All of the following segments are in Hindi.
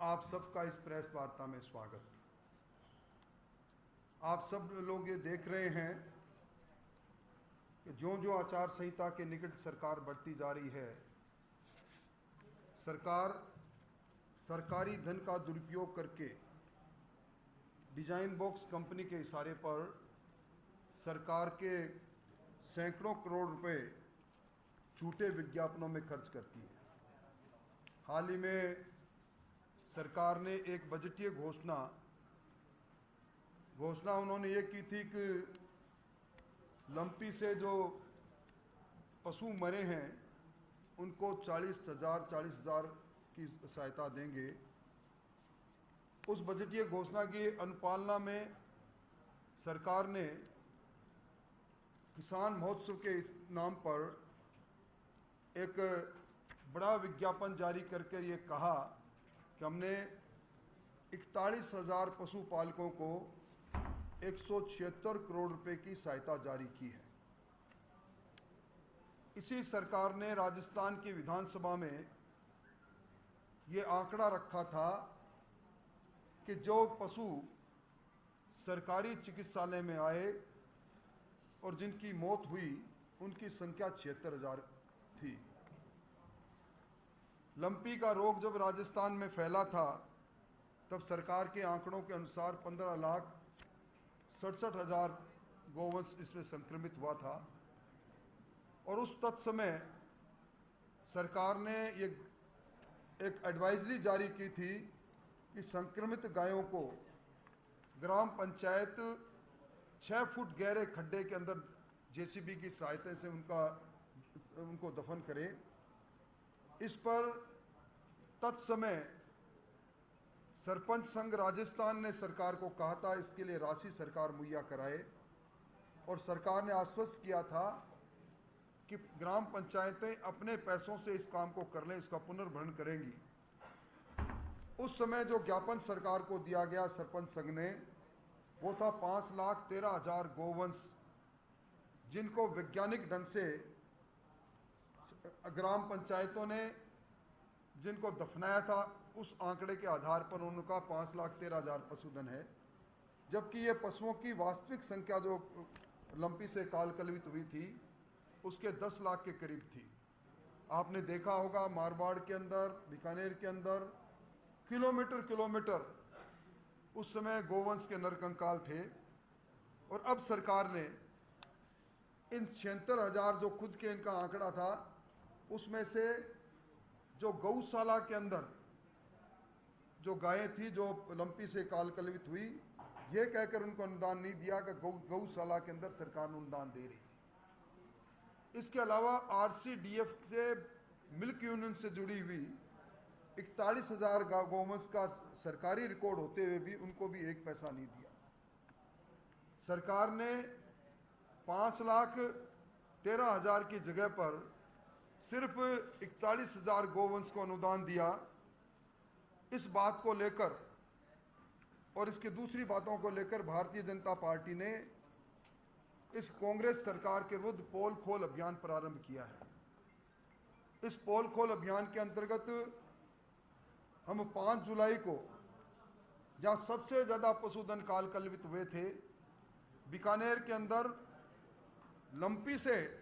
आप सबका इस प्रेस वार्ता में स्वागत। आप सब लोग ये देख रहे हैं कि जो आचार संहिता के निकट सरकार बढ़ती जा रही है, सरकार सरकारी धन का दुरुपयोग करके डिजाइन बॉक्स कंपनी के इशारे पर सरकार के सैकड़ों करोड़ रुपए झूठे विज्ञापनों में खर्च करती है। हाल ही में सरकार ने एक बजटीय घोषणा उन्होंने ये की थी कि लंपी से जो पशु मरे हैं उनको 40,000 की सहायता देंगे। उस बजटीय घोषणा की अनुपालना में सरकार ने किसान महोत्सव के इस नाम पर एक बड़ा विज्ञापन जारी करके ये कहा कि हमने 41,000 पशुपालकों को 176 करोड़ रुपए की सहायता जारी की है। इसी सरकार ने राजस्थान की विधानसभा में ये आंकड़ा रखा था कि जो पशु सरकारी चिकित्सालय में आए और जिनकी मौत हुई उनकी संख्या 76,000 थी। लंपी का रोग जब राजस्थान में फैला था तब सरकार के आंकड़ों के अनुसार 15,67,000 गोवंश इसमें संक्रमित हुआ था। और उस तत्समय सरकार ने ये एक एडवाइजरी जारी की थी कि संक्रमित गायों को ग्राम पंचायत 6 फुट गहरे खड्डे के अंदर जेसीबी की सहायता से उनको दफन करे। इस पर तत्समय सरपंच संघ राजस्थान ने सरकार को कहा था इसके लिए राशि सरकार मुहैया कराए, और सरकार ने आश्वस्त किया था कि ग्राम पंचायतें अपने पैसों से इस काम को कर लें, इसका पुनर्भरण करेंगी। उस समय जो ज्ञापन सरकार को दिया गया सरपंच संघ ने, वो था 5,13,000 गोवंश जिनको वैज्ञानिक ढंग से ग्राम पंचायतों ने जिनको दफनाया था उस आंकड़े के आधार पर उनका 5,13,000 पशुधन है, जबकि ये पशुओं की वास्तविक संख्या जो लंपी से काल कलवित हुई थी उसके 10 लाख के करीब थी। आपने देखा होगा मारवाड़ के अंदर, बीकानेर के अंदर किलोमीटर उस समय गोवंश के नरकंकाल थे। और अब सरकार ने इन 76,000 जो खुद के इनका आंकड़ा था उसमें से जो गौशाला के अंदर जो गायें थी जो लंपी से काल कलवित हुई, ये कहकर उनको अनुदान नहीं दिया कि गौशाला के अंदर सरकार अनुदान दे रही थी। इसके अलावा आरसीडीएफ से मिल्क यूनियन से जुड़ी हुई 41,000 गोवंश का सरकारी रिकॉर्ड होते हुए भी उनको भी एक पैसा नहीं दिया। सरकार ने 5,13,000 की जगह पर सिर्फ 41,000 गोवंश को अनुदान दिया। इस बात को लेकर और इसके दूसरी बातों को लेकर भारतीय जनता पार्टी ने इस कांग्रेस सरकार के विरुद्ध पोल खोल अभियान प्रारंभ किया है। इस पोल खोल अभियान के अंतर्गत हम 5 जुलाई को, जहां सबसे ज्यादा पशुधन काल कलवित हुए थे, बीकानेर के अंदर लंपी से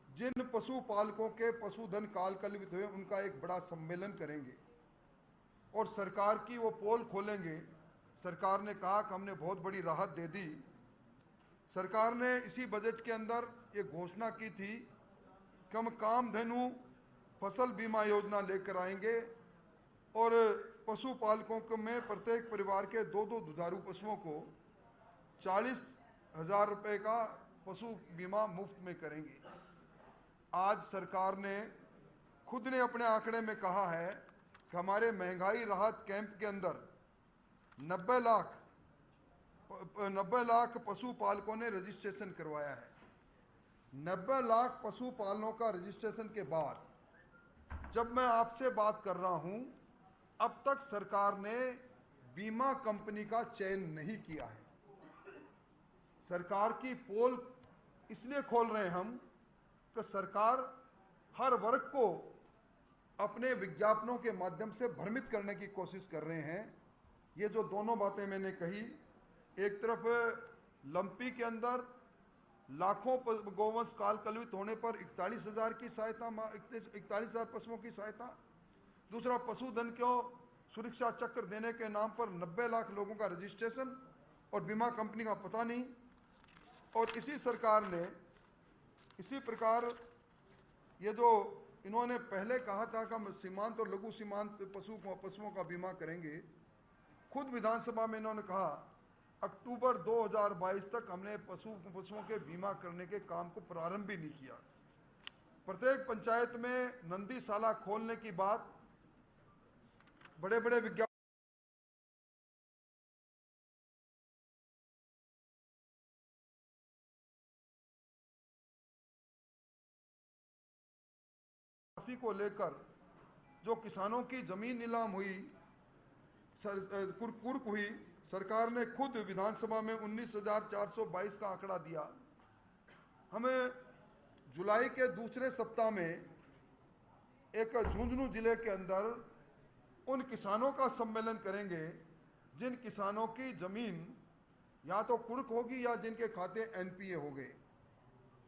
जिन पशुपालकों के पशुधन काल कलवित हुए उनका एक बड़ा सम्मेलन करेंगे और सरकार की वो पोल खोलेंगे। सरकार ने कहा कि हमने बहुत बड़ी राहत दे दी। सरकार ने इसी बजट के अंदर ये घोषणा की थी कि हम कामधेनु फसल बीमा योजना लेकर आएंगे और पशुपालकों को में प्रत्येक परिवार के 2 दुधारू पशुओं को 40,000 रुपये का पशु बीमा मुफ्त में करेंगे। आज सरकार ने खुद ने अपने आंकड़े में कहा है कि हमारे महंगाई राहत कैंप के अंदर 90 लाख पशुपालकों ने रजिस्ट्रेशन करवाया है। 90 लाख पशुपालकों का रजिस्ट्रेशन के बाद जब मैं आपसे बात कर रहा हूं, अब तक सरकार ने बीमा कंपनी का चयन नहीं किया है। सरकार की पोल इसलिए खोल रहे हैं हम कि सरकार हर वर्ग को अपने विज्ञापनों के माध्यम से भ्रमित करने की कोशिश कर रहे हैं। ये जो दोनों बातें मैंने कही, एक तरफ लंपी के अंदर लाखों गोवंश काल कलुषित होने पर 41,000 की सहायता, 41,000 पशुओं की सहायता। दूसरा, पशुधन को सुरक्षा चक्र देने के नाम पर 90 लाख लोगों का रजिस्ट्रेशन और बीमा कंपनी का पता नहीं। और इसी सरकार ने इसी प्रकार ये जो इन्होंने पहले कहा था कि हम सीमांत और लघु सीमांत पशुओं का बीमा करेंगे, खुद विधानसभा में इन्होंने कहा अक्टूबर 2022 तक हमने पशुओं के बीमा करने के काम को प्रारंभ भी नहीं किया। प्रत्येक पंचायत में नंदीशाला खोलने की बात, बड़े बड़े विज्ञापन को लेकर जो किसानों की जमीन नीलाम हुई, कुर्क हुई, सरकार ने खुद विधानसभा में 19,422 का आंकड़ा दिया। हमें जुलाई के दूसरे सप्ताह में एक झुंझुनू जिले के अंदर उन किसानों का सम्मेलन करेंगे जिन किसानों की जमीन या तो कुर्क होगी या जिनके खाते एनपीए हो गए।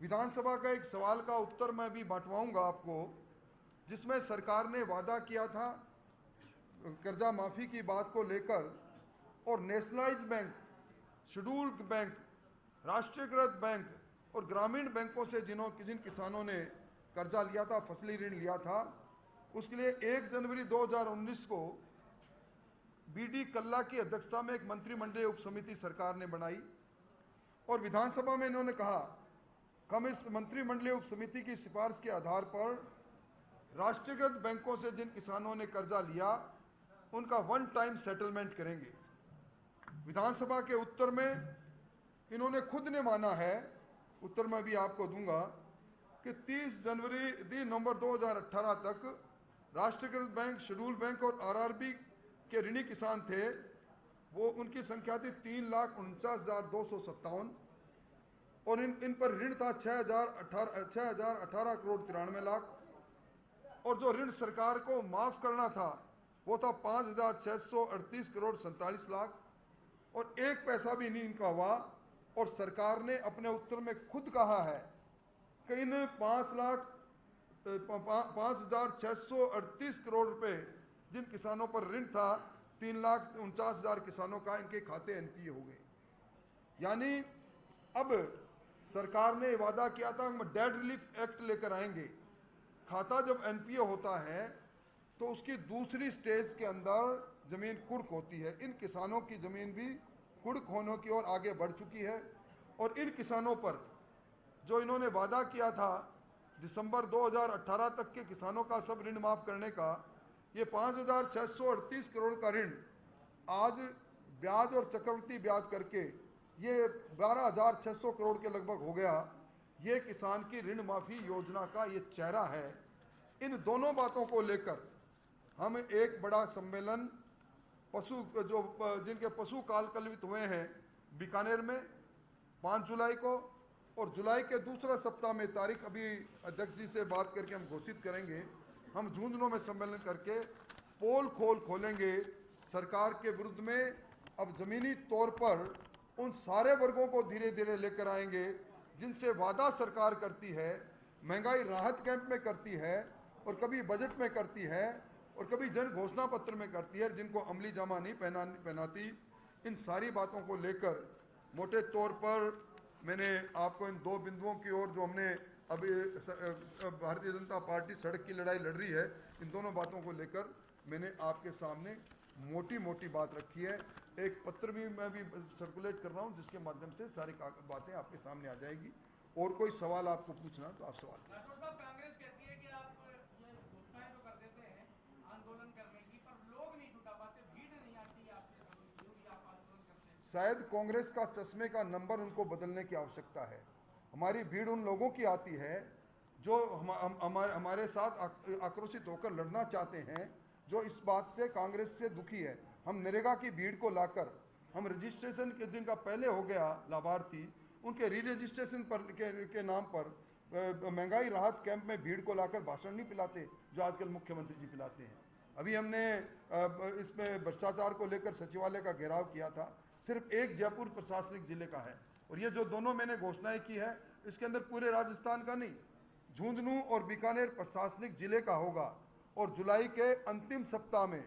विधानसभा का एक सवाल का उत्तर मैं भी बांटवाऊंगा आपको, जिसमें सरकार ने वादा किया था कर्जा माफी की बात को लेकर, और नेशनलाइज बैंक, शेड्यूल्ड बैंक, राष्ट्रीयकृत बैंक और ग्रामीण बैंकों से जिन किसानों ने कर्जा लिया था, फसली ऋण लिया था, उसके लिए 1 जनवरी 2019 को बीडी कल्ला की अध्यक्षता में एक मंत्रिमंडलीय उपसमिति सरकार ने बनाई। और विधानसभा में इन्होंने कहा हम इस मंत्रिमंडलीय उपसमिति की सिफारिश के आधार पर राष्ट्रीयकृत बैंकों से जिन किसानों ने कर्जा लिया उनका वन टाइम सेटलमेंट करेंगे। विधानसभा के उत्तर में इन्होंने खुद ने माना है, उत्तर में भी आपको दूंगा, कि 30 नवंबर 2018 तक राष्ट्रीयकृत बैंक, शेड्यूल बैंक और आरआरबी के ऋणी किसान थे, वो उनकी संख्या थी 3,49,257 और इन पर ऋण था 6,018 करोड़ 93 लाख। और जो ऋण सरकार को माफ करना था वो था 5,638 करोड़ 47 लाख, और एक पैसा भी नहीं इनका हुआ। और सरकार ने अपने उत्तर में खुद कहा है कि इन 5,638 करोड़ रुपए जिन किसानों पर ऋण था, 3,49,000 किसानों का इनके खाते एनपीए हो गए। यानी अब सरकार ने वादा किया था हम डेट रिलीफ एक्ट लेकर आएंगे। खाता जब एनपीए होता है तो उसकी दूसरी स्टेज के अंदर जमीन कुर्क होती है। इन किसानों की जमीन भी कुर्क होने की ओर आगे बढ़ चुकी है। और इन किसानों पर जो इन्होंने वादा किया था दिसंबर 2018 तक के किसानों का सब ऋण माफ करने का, ये 5,638 करोड़ का ऋण आज ब्याज और चक्रवृद्धि ब्याज करके ये 12,600 करोड़ के लगभग हो गया। ये किसान की ऋण माफी योजना का ये चेहरा है। इन दोनों बातों को लेकर हम एक बड़ा सम्मेलन जिनके पशु काल कलवित हुए हैं बीकानेर में 5 जुलाई को, और जुलाई के दूसरा सप्ताह में तारीख अभी अध्यक्ष जी से बात करके हम घोषित करेंगे। हम झुंझुनू में सम्मेलन करके पोल खोलेंगे सरकार के विरुद्ध में। अब जमीनी तौर पर उन सारे वर्गों को धीरे धीरे लेकर आएंगे जिनसे वादा सरकार करती है, महंगाई राहत कैंप में करती है और कभी बजट में करती है और कभी जन घोषणा पत्र में करती है, जिनको अमली जामा नहीं पहनाती। इन सारी बातों को लेकर मोटे तौर पर मैंने आपको इन 2 बिंदुओं की ओर जो हमने अभी भारतीय जनता पार्टी सड़क की लड़ाई लड़ रही है, इन दोनों बातों को लेकर मैंने आपके सामने मोटी बात रखी है। एक पत्र भी मैं भी सर्कुलेट कर रहा हूं जिसके माध्यम से सारी बातें आपके सामने आ जाएगी। और कोई सवाल आपको पूछना तो आप सवाल। कांग्रेस कहती है कि आप ये घोषणाएं तो कर देते हैं आंदोलन करने की, पर लोग नहीं जुटा पाते, भीड़ नहीं आती आपके जो भी आप आंदोलन करते हैं। शायद कांग्रेस का चश्मे का नंबर उनको बदलने की आवश्यकता है। हमारी भीड़ उन लोगों की आती है जो हमारे साथ आक्रोशित होकर लड़ना चाहते हैं, जो इस बात से कांग्रेस से दुखी है। हम नरेगा की भीड़ को लाकर हम रजिस्ट्रेशन के जिनका पहले हो गया लाभार्थी, उनके री रजिस्ट्रेशन के नाम पर महंगाई राहत कैंप में भीड़ को लाकर भाषण नहीं पिलाते जो आजकल मुख्यमंत्री जी पिलाते हैं। अभी हमने इसमें भ्रष्टाचार को लेकर सचिवालय का घेराव किया था, सिर्फ एक जयपुर प्रशासनिक जिले का है, और ये जो दोनों मैंने घोषणाएं की है इसके अंदर पूरे राजस्थान का नहीं, झुंझुनू और बीकानेर प्रशासनिक जिले का होगा। और जुलाई के अंतिम सप्ताह में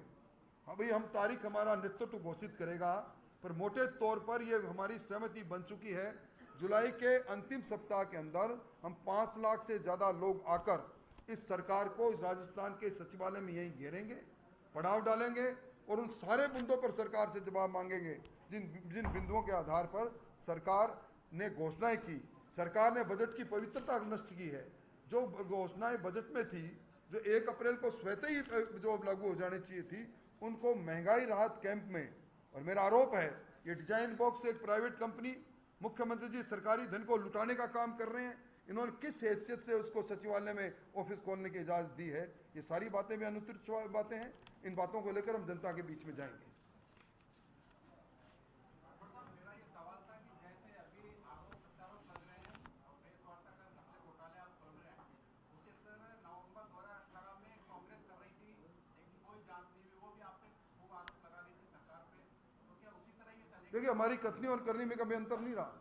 अभी हम तारीख हमारा नेतृत्व घोषित करेगा, पर मोटे तौर पर यह हमारी सहमति बन चुकी है। जुलाई के अंतिम सप्ताह के अंदर हम 5 लाख से ज़्यादा लोग आकर इस सरकार को राजस्थान के सचिवालय में यहीं घेरेंगे, पड़ाव डालेंगे और उन सारे मुद्दों पर सरकार से जवाब मांगेंगे जिन बिंदुओं के आधार पर सरकार ने घोषणाएं की। सरकार ने बजट की पवित्रता नष्ट की है। जो घोषणाएं बजट में थी, जो 1 अप्रैल को स्वतः ही जो लागू हो जानी चाहिए थी, उनको महंगाई राहत कैंप में, और मेरा आरोप है ये डिजाइन बॉक्स एक प्राइवेट कंपनी, मुख्यमंत्री जी सरकारी धन को लुटाने का काम कर रहे हैं। इन्होंने किस हैसियत से उसको सचिवालय में ऑफिस खोलने की इजाजत दी है? ये सारी बातें भी अनुचित बातें हैं। इन बातों को लेकर हम जनता के बीच में जाएंगे। मेरा ये सवाल था कि जैसे अभी आरोप प्रत्यारोप लग रहे हैं और प्रेस वार्ता कर नकली घोटाले आप खोल रहे हैं, उसी तरह नवंबर 2018 में कांग्रेस कर रही थी लेकिन कोई जांच नहीं हुई, वो भी आप पे खूब आरोप लगा रही थी सरकार पे, तो क्या उसी तरह ये चलेगा? देखिए, हमारी कथनी और करनी में कभी अंतर नहीं रहा,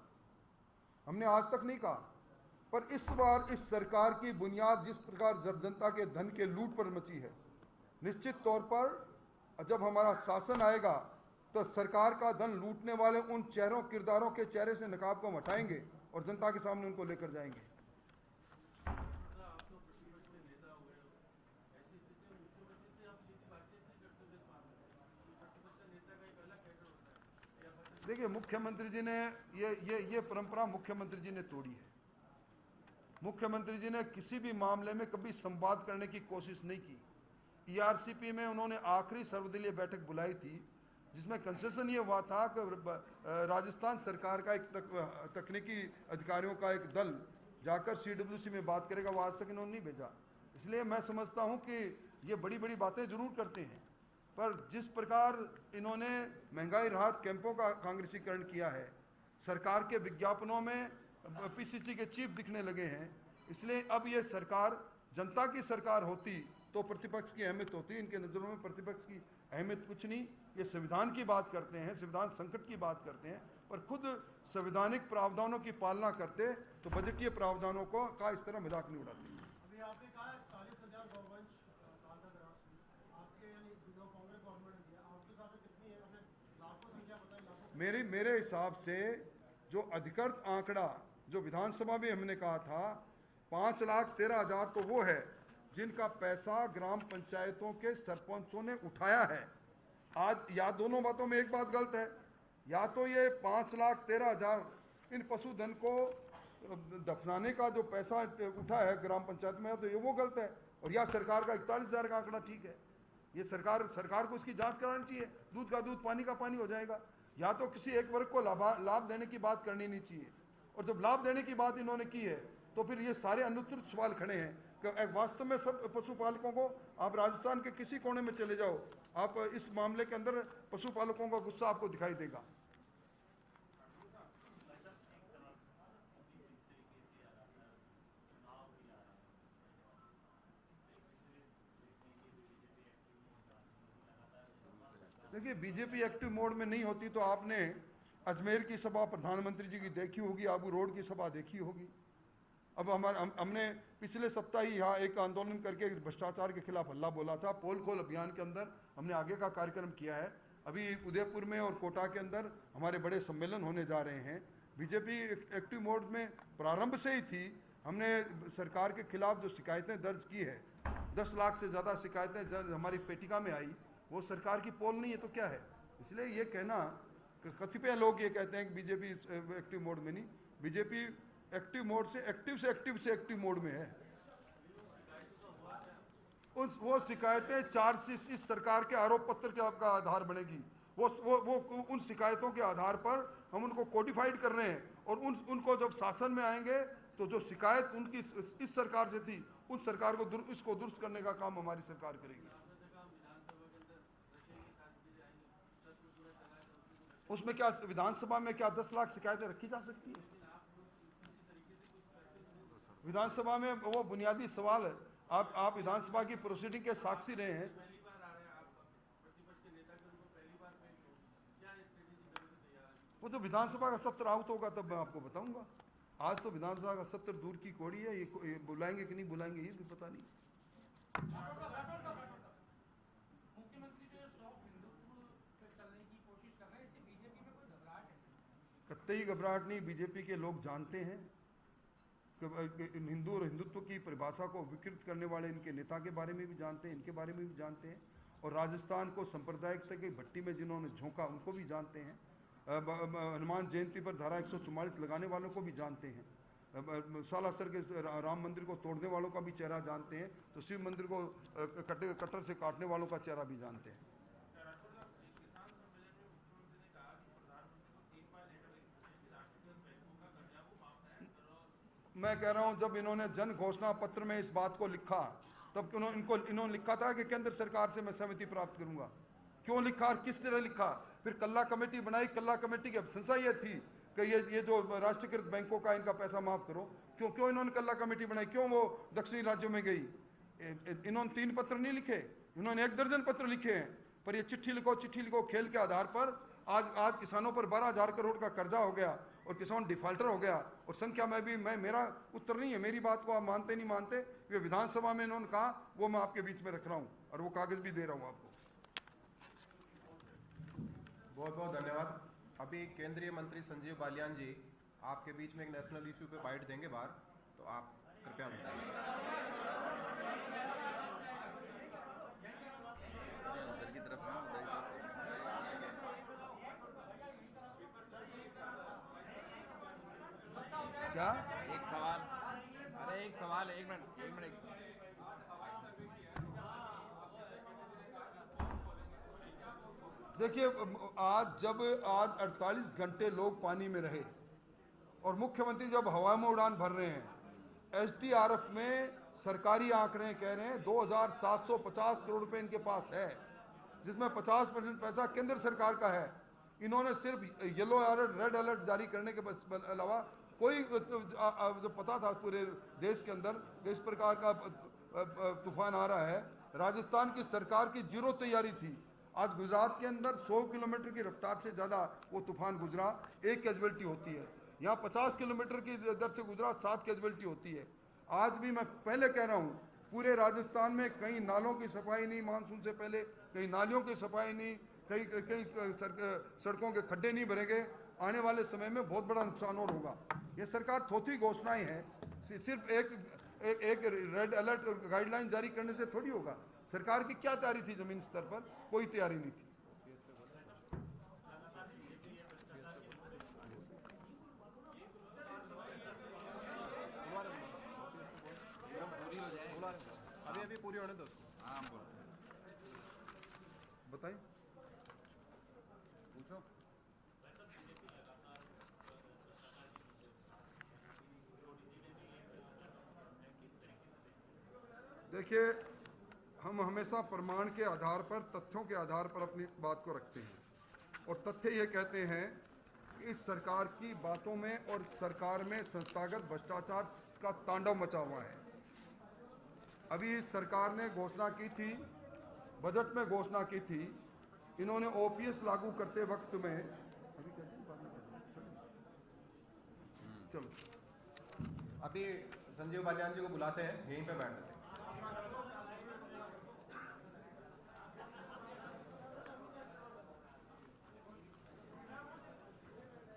हमने आज तक नहीं कहा। पर इस बार इस सरकार की बुनियाद जिस प्रकार जनता के धन के लूट पर मची है, निश्चित तौर पर जब हमारा शासन आएगा तो सरकार का धन लूटने वाले उन चेहरों किरदारों के चेहरे से नकाब को हटाएंगे और जनता के सामने उनको लेकर जाएंगे। देखिए, मुख्यमंत्री जी ने ये परंपरा मुख्यमंत्री जी ने तोड़ी है। मुख्यमंत्री जी ने किसी भी मामले में कभी संवाद करने की कोशिश नहीं की। ईआरसीपी में उन्होंने आखिरी सर्वदलीय बैठक बुलाई थी जिसमें कंसेशन ये हुआ था कि राजस्थान सरकार का एक तकनीकी अधिकारियों का एक दल जाकर सीडब्ल्यूसी में बात करेगा, वो आज तक इन्होंने नहीं भेजा। इसलिए मैं समझता हूँ कि ये बड़ी बड़ी बातें जरूर करते हैं, पर जिस प्रकार इन्होंने महंगाई राहत कैंपों का कांग्रेसीकरण किया है, सरकार के विज्ञापनों में पीसीसी के चीफ दिखने लगे हैं, इसलिए अब ये सरकार जनता की सरकार होती तो प्रतिपक्ष की अहमियत होती। इनके नज़रों में प्रतिपक्ष की अहमियत कुछ नहीं। ये संविधान की बात करते हैं, संविधान संकट की बात करते हैं, पर खुद संवैधानिक प्रावधानों की पालना करते तो बजटीय प्रावधानों का इस तरह मजाक नहीं उड़ाते। अभी आपने कहा 40,000 गौवंश आपके यानी जो कांग्रेस गवर्नमेंट ने दिया, आपके साथ कितनी है? आपने लाखों संख्या बताई, लाखों। मेरे हिसाब से जो अधिकृत आंकड़ा जो विधानसभा में हमने कहा था 5,13,000 तो वो है जिनका पैसा ग्राम पंचायतों के सरपंचों ने उठाया है। आज या दोनों बातों में एक बात गलत है, या तो ये 5,13,000 इन पशुधन को दफनाने का जो पैसा उठा है ग्राम पंचायत में, तो ये वो गलत है, और या सरकार का 41,000 का आंकड़ा ठीक है। ये सरकार को इसकी जांच करानी चाहिए। दूध का दूध पानी का पानी हो जाएगा। या तो किसी एक वर्ग को लाभ देने की बात करनी नहीं चाहिए, और जब लाभ देने की बात इन्होंने की है तो फिर ये सारे अनुत्तरित सवाल खड़े हैं कि वास्तव में सब पशुपालकों को, आप राजस्थान के किसी कोने में चले जाओ, आप इस मामले के अंदर पशुपालकों का गुस्सा आपको दिखाई देगा। देखिए, बीजेपी एक्टिव मोड में नहीं होती तो आपने अजमेर की सभा प्रधानमंत्री जी की देखी होगी, आबू रोड की सभा देखी होगी। अब हमने पिछले सप्ताह ही यहाँ एक आंदोलन करके भ्रष्टाचार के खिलाफ हल्ला बोला था। पोल खोल अभियान के अंदर हमने आगे का कार्यक्रम किया है। अभी उदयपुर में और कोटा के अंदर हमारे बड़े सम्मेलन होने जा रहे हैं। बीजेपी एक्टिव मोड में प्रारंभ से ही थी। हमने सरकार के खिलाफ जो शिकायतें दर्ज की है, 10 लाख से ज़्यादा शिकायतें हमारी पेटिका में आई, वो सरकार की पोल नहीं है तो क्या है। इसलिए ये कहना कि कतिपय लोग ये कहते हैं कि बीजेपी एक्टिव मोड में नहीं, बीजेपी एक्टिव मोड से एक्टिव मोड में है। वो शिकायतें चार्जशीट इस सरकार के आरोप पत्र के आपका आधार बनेगी। वो उन शिकायतों के आधार पर हम उनको कोडिफाइड कर रहे हैं, और उनको जब शासन में आएंगे तो जो शिकायत उनकी इस सरकार से थी, उस सरकार को इसको दुरुस्त करने का काम हमारी सरकार करेगी। उसमें क्या विधानसभा में क्या 10 लाख शिकायतें रखी जा सकती है? विधानसभा में वो बुनियादी सवाल है। आप विधानसभा की प्रोसीडिंग के साक्षी रहे हैं। पहली बार आ रहे हैं आप प्रतिपक्ष के नेता के रूप में, पहली बार पेश हो, क्या स्ट्रेटेजी करने को तैयार है? वो तो विधानसभा का सत्र आउट होगा तब मैं आपको बताऊंगा। आज तो विधानसभा का सत्र दूर की कौड़ी है, ये बुलाएंगे कि नहीं बुलाएंगे ये भी पता नहीं। मुख्यमंत्री जो है सॉफ्ट हिंदुत्व पे चलने की कोशिश कर रहे हैं, इससे बीजेपी में कोई घबराहट है? कतई घबराहट नहीं। बीजेपी के लोग जानते हैं कि हिंदू और हिंदुत्व की परिभाषा को विकृत करने वाले इनके नेता के बारे में भी जानते हैं, इनके बारे में भी जानते हैं, और राजस्थान को सांप्रदायिकता की भट्टी में जिन्होंने झोंका उनको भी जानते हैं। हनुमान जयंती पर धारा 144 लगाने वालों को भी जानते हैं। सालासर के राम मंदिर को तोड़ने वालों का भी चेहरा जानते हैं, तो शिव मंदिर को कटर से काटने वालों का चेहरा भी जानते हैं। मैं कह रहा हूं, जब इन्होंने जन घोषणा पत्र में इस बात को लिखा तब इन्होंने लिखा था कि केंद्र सरकार से मैं सहमति प्राप्त करूंगा। क्यों लिखा और किस तरह लिखा? फिर कल्ला कमेटी बनाई। कल्ला कमेटी की अभिशंसा ये थी कि ये जो राष्ट्रीयकृत बैंकों का इनका पैसा माफ करो। क्यों इन्होंने कल्ला कमेटी बनाई? क्यों वो दक्षिणी राज्यों में गई? इन्होंने 3 पत्र नहीं लिखे, इन्होंने 1 दर्जन पत्र लिखे हैं। पर ये चिट्ठी लिखो खेल के आधार पर आज किसानों पर 12,000 करोड़ का कर्जा हो गया और किसान डिफाल्टर हो गया। और संख्या में भी मेरा उत्तर नहीं है, मेरी बात को आप मानते नहीं मानते, वे विधानसभा में इन्होंने कहा वो मैं आपके बीच में रख रहा हूं और वो कागज भी दे रहा हूं आपको। बहुत बहुत धन्यवाद। अभी केंद्रीय मंत्री संजीव बालियान जी आपके बीच में एक नेशनल इशू पे बाइट देंगे बाहर, तो आप कृपया क्या एक सवाल, अरे एक सवाल, एक मिनट। देखिए, आज 48 घंटे लोग पानी में रहे और मुख्यमंत्री जब हवा में उड़ान भर रहे हैं, एसडीआरएफ में सरकारी आंकड़े कह रहे हैं 2,750 करोड़ रुपए इनके पास है, जिसमें 50% पैसा केंद्र सरकार का है। इन्होंने सिर्फ येलो अलर्ट, रेड अलर्ट जारी करने के अलावा कोई जो पता था पूरे देश के अंदर कि इस प्रकार का तूफान आ रहा है। राजस्थान की सरकार की जीरो तैयारी थी। आज गुजरात के अंदर 100 किलोमीटर की रफ्तार से ज़्यादा वो तूफान गुजरा, 1 कैजुअल्टी होती है। यहाँ 50 किलोमीटर की दर से गुजरा, 7 कैजुअल्टी होती है। आज भी मैं पहले कह रहा हूँ, पूरे राजस्थान में कहीं नालों की सफाई नहीं मानसून से पहले, कहीं नालियों की सफाई नहीं, कहीं सड़कों के खड्डे नहीं भरेंगे। आने वाले समय में बहुत बड़ा नुकसान और होगा। ये सरकार थोथी घोषणाएं हैं, सिर्फ एक रेड अलर्ट और गाइडलाइन जारी करने से थोड़ी होगा। सरकार की क्या तैयारी थी? जमीन स्तर पर कोई तैयारी नहीं थी। अभी पूरी होने दो। बताइए, पूछो। देखिए, हम हमेशा प्रमाण के आधार पर, तथ्यों के आधार पर अपनी बात को रखते हैं और तथ्य ये कहते हैं कि इस सरकार की बातों में और सरकार में संस्थागत भ्रष्टाचार का तांडव मचा हुआ है। अभी इस सरकार ने घोषणा की थी, बजट में घोषणा की थी, इन्होंने ओपीएस लागू करते वक्त में, अभी कहते हैं बाद में कहते हैं, चलो अभी संजीव बालियान जी को बुलाते हैं, यहीं पे बैठ जाते हैं।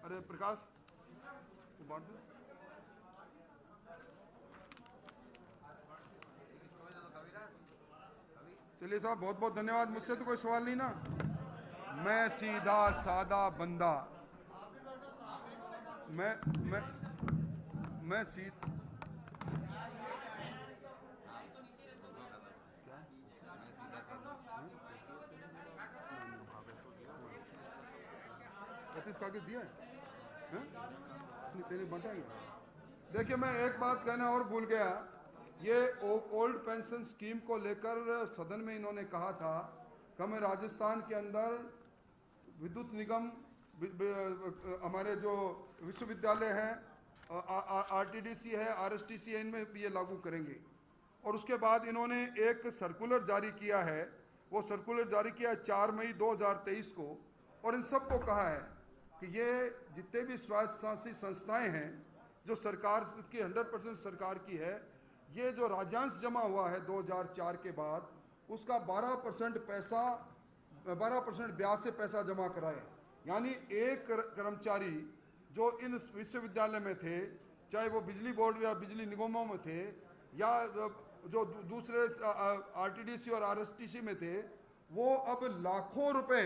अरे प्रकाश वो बांट दो। चलिए साहब, बहुत बहुत धन्यवाद। मुझसे तो कोई सवाल नहीं ना, मैं सीधा सादा बंदा, मैं सीधा कागज दिया है, तेने बांटा है। देखिए, मैं एक बात कहना और भूल गया। ये ओल्ड पेंशन स्कीम को लेकर सदन में इन्होंने कहा था कि हमें राजस्थान के अंदर विद्युत निगम, हमारे जो विश्वविद्यालय हैं आरटीडीसी है, आरएसटीसी है, इनमें भी ये लागू करेंगे। और उसके बाद इन्होंने एक सर्कुलर जारी किया है, वो सर्कुलर जारी किया 4 मई 2023 को, और इन सबको कहा है कि ये जितने भी स्वायत्तशासी संस्थाएं हैं जो सरकार की 100% सरकार की है, ये जो राज्यांश जमा हुआ है 2004 के बाद, उसका 12% पैसा 12% ब्याज से पैसा जमा कराए। यानी एक कर्मचारी जो इन विश्वविद्यालय में थे, चाहे वो बिजली बोर्ड या बिजली निगमों में थे या जो दूसरे आरटीडीसी और आरएसटीसी में थे, वो अब लाखों रुपए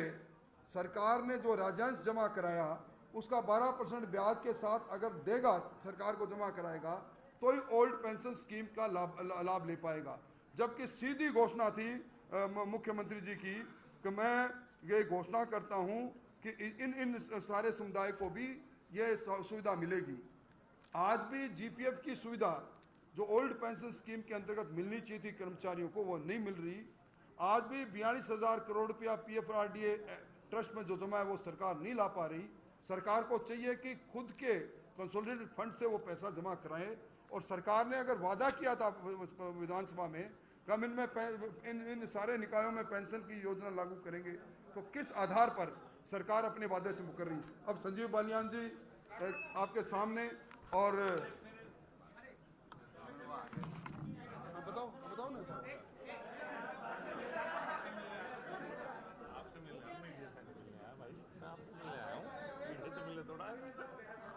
सरकार ने जो राज्यांश जमा कराया उसका 12% ब्याज के साथ अगर देगा, सरकार को जमा कराएगा, तो ही ओल्ड पेंशन स्कीम का लाभ ले पाएगा। जबकि सीधी घोषणा थी मुख्यमंत्री जी की कि मैं ये घोषणा करता हूं कि इन सारे समुदाय को भी ये सुविधा मिलेगी। आज भी जीपीएफ की सुविधा जो ओल्ड पेंशन स्कीम के अंतर्गत मिलनी चाहिए थी कर्मचारियों को, वो नहीं मिल रही। आज भी 42,000 करोड़ रुपया पीएफआरडीए ट्रस्ट में जो जमा है वो सरकार नहीं ला पा रही। सरकार को चाहिए कि खुद के कंसोलिडेटेड फंड से वो पैसा जमा कराएं। और सरकार ने अगर वादा किया था विधानसभा में कि हम इनमें इन सारे निकायों में पेंशन की योजना लागू करेंगे, तो किस आधार पर सरकार अपने वादे से मुकर रही। अब संजीव बालियान जी आपके सामने, और बताओ ना। आपसे मिलने मीडिया से मिलने आया भाई, मैं आपसे मिलने आया हूँ, मीडिया से मिलने थोड़ा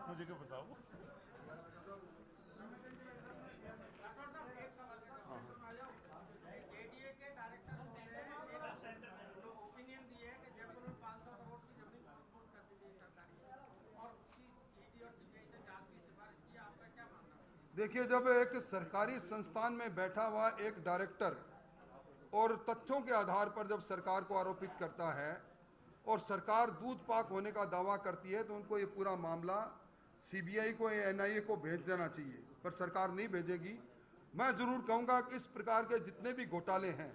मुझे क्यों फंसाओ। जेडीए के डायरेक्टर ने ओपिनियन दिए है कि जयपुर में 500 करोड़ की जमीन फुटफुट कर दी गई सरकारी, और ईडी और सीबीआई से जांच की सिफारिश की, आपका क्या मानना है? देखिए, जब एक सरकारी संस्थान में बैठा हुआ एक डायरेक्टर और तथ्यों के आधार पर जब सरकार को आरोपित करता है और सरकार दूध पाक होने का दावा करती है, तो उनको ये पूरा मामला सीबीआई को या एनआईए को भेज देना चाहिए, पर सरकार नहीं भेजेगी। मैं जरूर कहूँगा कि इस प्रकार के जितने भी घोटाले हैं,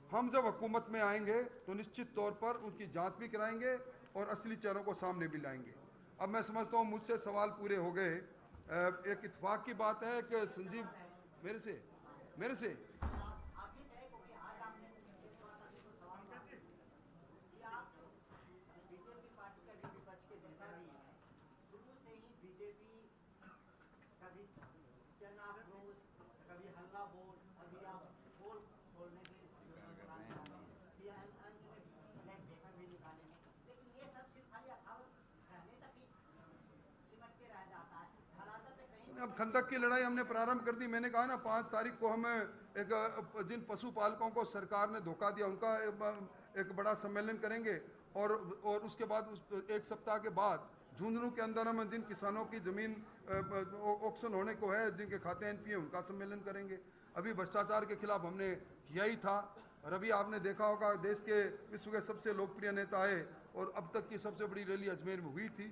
हम जब हुकूमत में आएंगे तो निश्चित तौर पर उनकी जांच भी कराएंगे और असली चेहरों को सामने भी लाएंगे। अब मैं समझता हूँ मुझसे सवाल पूरे हो गए। एक इत्तेफाक की बात है कि संजीव मेरे से अब खंदक की लड़ाई हमने प्रारंभ कर दी। मैंने कहा ना 5 तारीख को हम जिन पशुपालकों को सरकार ने धोखा दिया उनका एक बड़ा सम्मेलन करेंगे, और उसके बाद एक सप्ताह के बाद झुंझुनू के अंदर हम जिन किसानों की ज़मीन ऑक्शन होने को है, जिनके खाते एनपीए, उनका सम्मेलन करेंगे। अभी भ्रष्टाचार के खिलाफ हमने किया ही था। और अभी आपने देखा होगा देश के विश्व के सबसे लोकप्रिय नेता आए और अब तक की सबसे बड़ी रैली अजमेर में हुई थी।